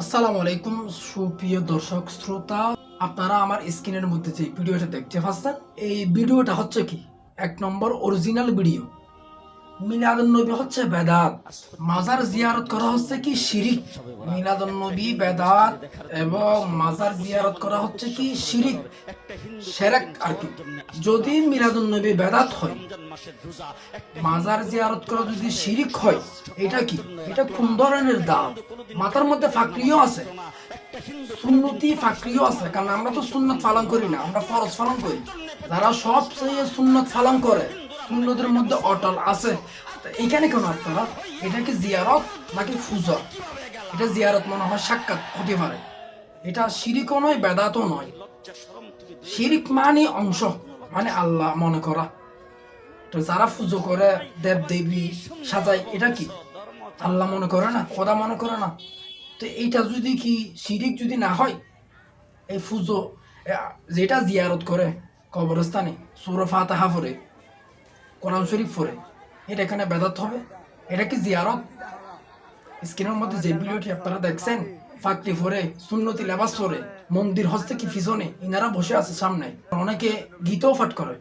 আসসালামু আলাইকুম সুপ্রিয় দর্শক শ্রোতা, আপনারা আমার স্ক্রিনের মধ্যে যে ভিডিওটা দেখতে পাচ্ছেন, এই ভিডিওটা হচ্ছে কি এক নম্বর অরিজিনাল ভিডিও। মিলাদুন্নবী হচ্ছে বেদাত, মাজার জিয়ারত করা হচ্ছে কি শিরিক। মিলাদুন্নবী বেদাত এবং মাজার জিয়ারত করা হচ্ছে কি শিরিক, শিরক আর কি। যদি মিলাদুন্নবী বেদাত হয়, মাজার জিয়ারত করা যদি শিরিক হয়, এটা কি? এটা কোন ধরনের দাম? মাথার মধ্যে ফাকরিও আছে, সুন্নতি ফাকরিও আছে, কারণ আমরা তো সুন্নত পালন করি না, আমরা ফরজ পালন করি। যারা সব সুন্নত পালন করে, সুন্নতের মধ্যে অটল আছে, এখানে কেন আপনারা? এটা কি জিয়ারত নাকি ফুজা? এটা জিয়ারত মনে হয় সাক্ষাৎ হতে পারে। এটা শিরিকও নয়, বেদাতও নয়। শিরিক মানে অংশ, মানে আল্লাহ মনে করা। তো যারা পুজো করে, দেব দেবী সাজায়, এটা কি আল্লাহ মনে করে না, খোদা মনে করে না? তো এইটা যদি কি শিরিক যদি না হয়, এই পুজো যেটা জিয়ারত করে কবরস্থানে সূরা ফাতিহা পড়ে, কোরআন শরীফ পড়ে, এটা এখানে বেদাত হবে? এটা কি জিয়ারত? স্ক্রিনের মধ্যে যে ভিডিওটি আপনারা দেখছেন, ফাকরি পরে, সুন্নতি লেবাস পরে, মন্দির হচ্ছে কি পিছনে, ইনারা বসে আছে সামনে, অনেকে গীতও পাঠ করে।